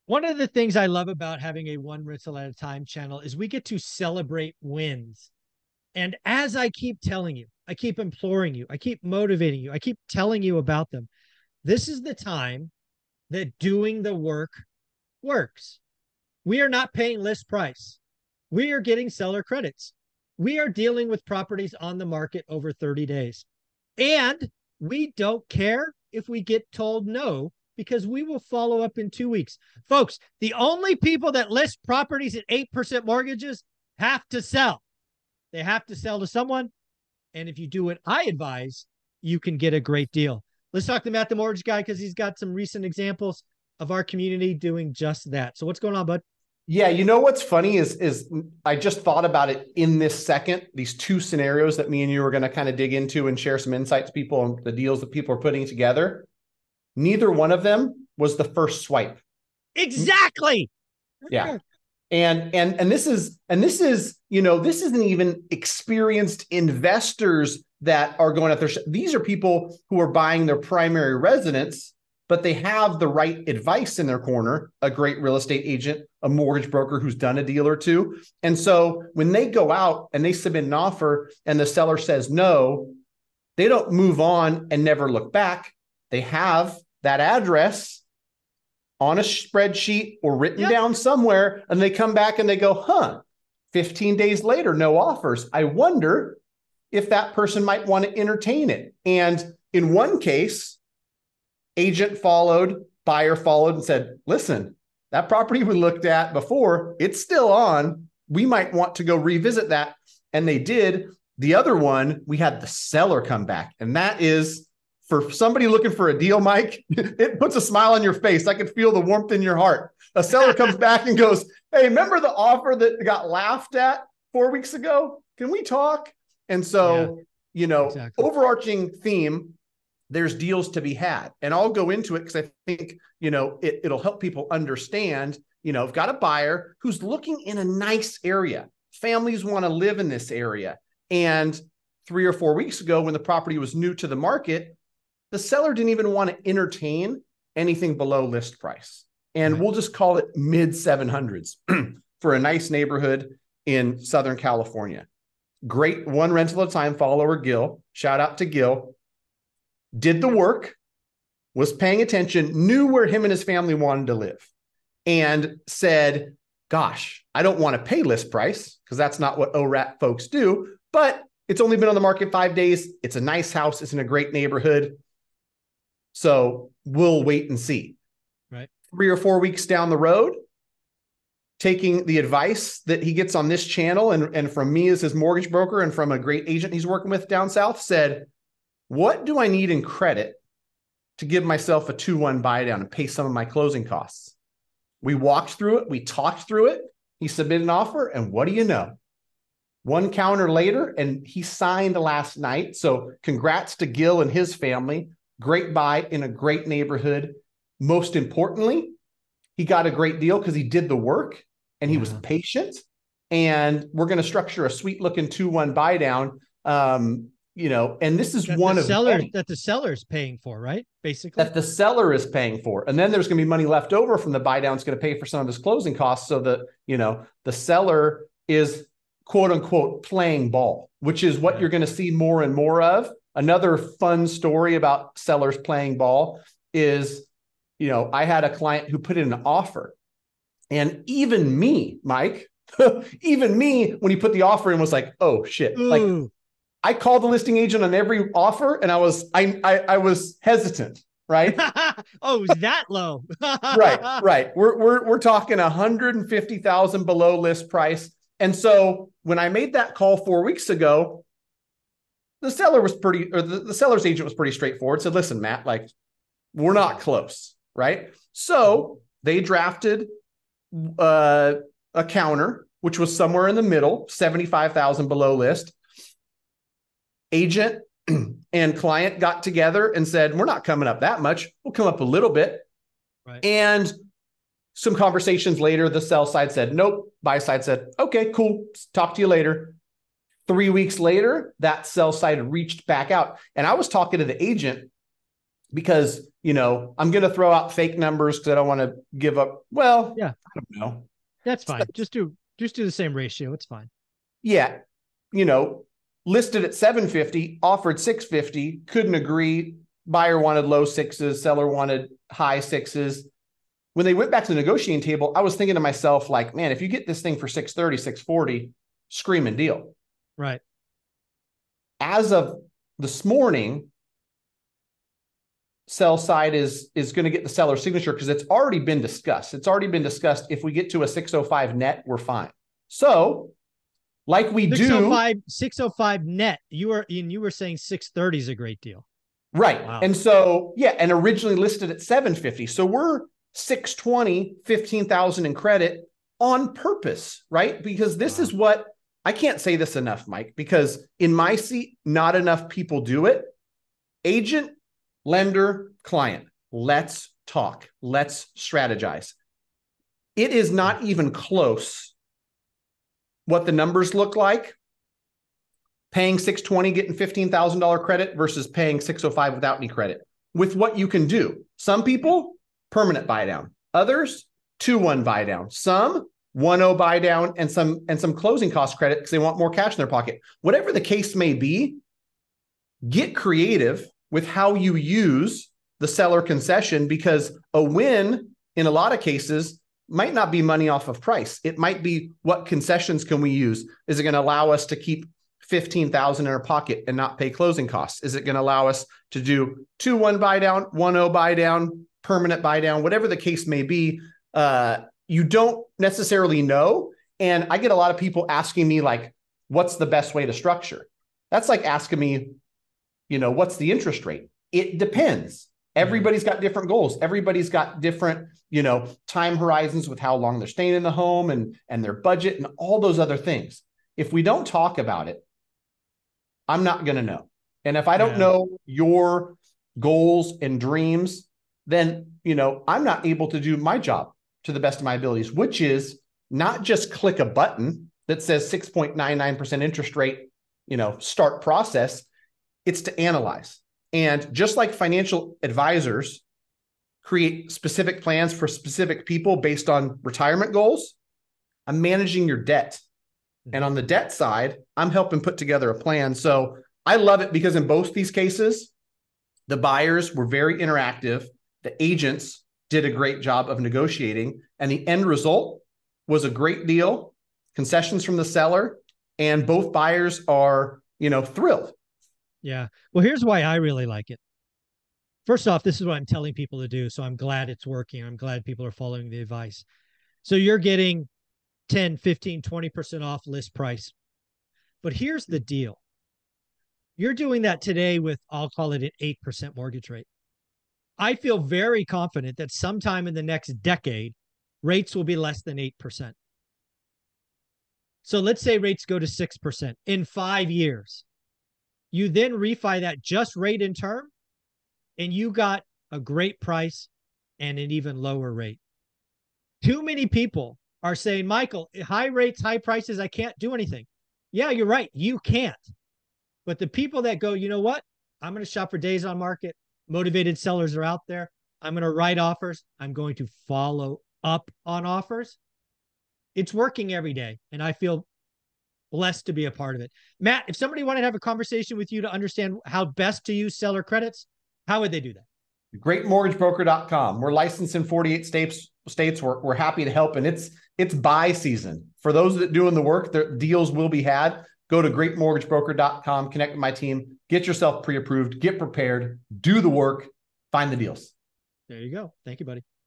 One of the things I love about having a one rental at a time channel is we get to celebrate wins. And as I keep telling you, I keep imploring you, I keep motivating you, I keep telling you about them. This is the time that doing the work works. We are not paying list price. We are getting seller credits. We are dealing with properties on the market over 30 days. And we don't care if we get told no, because we will follow up in 2 weeks. Folks, the only people that list properties at 8% mortgages have to sell. They have to sell to someone. And if you do what I advise, you can get a great deal. Let's talk to Matt, the mortgage guy, because he's got some recent examples of our community doing just that. So what's going on, bud? Yeah, you know what's funny is I just thought about it in this second, these two scenarios that me and you are going to kind of dig into and share some insights, people, on the deals that people are putting together. Neither one of them was the first swipe. Exactly. Yeah. And this is, this isn't even experienced investors that are going out there. These are people who are buying their primary residence, but they have the right advice in their corner, a great real estate agent, a mortgage broker who's done a deal or two. And so when they go out and they submit an offer and the seller says no, they don't move on and never look back. They have that address on a spreadsheet or written down somewhere, and they come back and they go, 15 days later, no offers. I wonder if that person might want to entertain it. And in one case, agent followed, buyer followed and said, listen, that property we looked at before, it's still on. We might want to go revisit that. And they did. The other one, we had the seller come back. And that is, for somebody looking for a deal, Mike, it puts a smile on your face. I can feel the warmth in your heart. A seller comes back and goes, hey, remember the offer that got laughed at 4 weeks ago? Can we talk? And so, exactly. Overarching theme, there's deals to be had. And I'll go into it because I think, it'll help people understand, I've got a buyer who's looking in a nice area. Families want to live in this area. And 3 or 4 weeks ago, when the property was new to the market, the seller didn't even want to entertain anything below list price. And we'll just call it mid 700s for a nice neighborhood in Southern California. Great one rental at a time follower, Gil. Shout out to Gil. Did the work, was paying attention, knew where him and his family wanted to live, and said, gosh, I don't want to pay list price because that's not what ORAT folks do, but it's only been on the market 5 days. It's a nice house. It's in a great neighborhood. So we'll wait and see. Right. 3 or 4 weeks down the road, taking the advice that he gets on this channel and from me as his mortgage broker and from a great agent he's working with down south, said, what do I need in credit to give myself a 2-1 buy down and pay some of my closing costs? We walked through it. We talked through it. He submitted an offer. And what do you know? One counter later, and he signed last night. So congrats to Gil and his family. Great buy in a great neighborhood. Most importantly, he got a great deal because he did the work and he was patient. And we're going to structure a sweet looking 2-1 buy down. And this is one of that the seller's paying for, right? Basically, that the seller is paying for. And then there's going to be money left over from the buy down. It's going to pay for some of his closing costs. So that, the seller is quote unquote playing ball, which is what you're going to see more and more of. Another fun story about sellers playing ball is, I had a client who put in an offer, and even me, Mike, even me, when he put the offer in, was like, oh shit. Ooh. Like, I called the listing agent on every offer, and I was hesitant, right? Oh, is that low? Right. We're talking 150,000 below list price. And so when I made that call 4 weeks ago, the seller's agent was pretty straightforward. Said, listen, Matt, like, we're not close, right? So they drafted a counter, which was somewhere in the middle, 75,000 below list. Agent and client got together and said, we're not coming up that much. We'll come up a little bit. Right. And some conversations later, the sell side said, nope. Buy side said, okay, cool. Talk to you later. 3 weeks later, that sell side reached back out. And I was talking to the agent because, I'm going to throw out fake numbers because I don't want to give up. Well, Yeah, I don't know. that's fine. Just do the same ratio. It's fine. Yeah. You know, listed at 750, offered 650, couldn't agree. Buyer wanted low sixes, seller wanted high sixes. When they went back to the negotiating table, I was thinking to myself, like, man, if you get this thing for 630, 640, screaming deal. Right. As of this morning, sell side is going to get the seller's signature because it's already been discussed. It's already been discussed. If we get to a 605 net, we're fine. So, like we 605, do 605 net. You were saying 630 is a great deal. right. Wow. And so, yeah, and originally listed at 750. So we're 620, 15,000 in credit on purpose, right? Because this is what I can't say this enough, Mike, because in my seat, not enough people do it. Agent, lender, client, let's talk. Let's strategize. It is not even close what the numbers look like. Paying 620, getting $15,000 credit versus paying 605 without any credit. With what you can do. Some people, permanent buy down. Others, 2-1 buy down. Some 1-0 buy down and some closing cost credit because they want more cash in their pocket. Whatever the case may be, get creative with how you use the seller concession, because a win in a lot of cases might not be money off of price. It might be, what concessions can we use? Is it going to allow us to keep 15,000 in our pocket and not pay closing costs? Is it going to allow us to do 2-1 buy down, 1-0 buy down, permanent buy down, whatever the case may be? You don't necessarily know. And I get a lot of people asking me, like, what's the best way to structure? That's like asking me, what's the interest rate? It depends. Everybody's got different goals. Everybody's got different, time horizons with how long they're staying in the home and their budget and all those other things. If we don't talk about it, I'm not going to know. And if I don't know your goals and dreams, then, I'm not able to do my job to the best of my abilities, which is not just click a button that says 6.99% interest rate, start process. It's to analyze. And just like financial advisors create specific plans for specific people based on retirement goals, I'm managing your debt. And on the debt side, I'm helping put together a plan. So I love it because in both these cases, the buyers were very interactive. The agents did a great job of negotiating. And the end result was a great deal, concessions from the seller, and both buyers are, thrilled. Yeah. Well, here's why I really like it. First off, this is what I'm telling people to do. So I'm glad it's working. I'm glad people are following the advice. So you're getting 10, 15, 20% off list price. But here's the deal. You're doing that today with, I'll call it an 8% mortgage rate. I feel very confident that sometime in the next decade, rates will be less than 8%. So let's say rates go to 6% in 5 years. You then refi that just rate and term, and you got a great price and an even lower rate. Too many people are saying, Michael, high rates, high prices, I can't do anything. Yeah, you're right. You can't. But the people that go, you know what? I'm going to shop for days on market. Motivated sellers are out there. I'm going to write offers. I'm going to follow up on offers. It's working every day. And I feel blessed to be a part of it. Matt, if somebody wanted to have a conversation with you to understand how best to use seller credits, how would they do that? GreatMortgageBroker.com. We're licensed in 48 states. We're happy to help. And it's buy season. For those that are doing the work, the deals will be had. Go to GreatMortgageBroker.com, connect with my team, get yourself pre-approved, get prepared, do the work, find the deals. There you go. Thank you, buddy.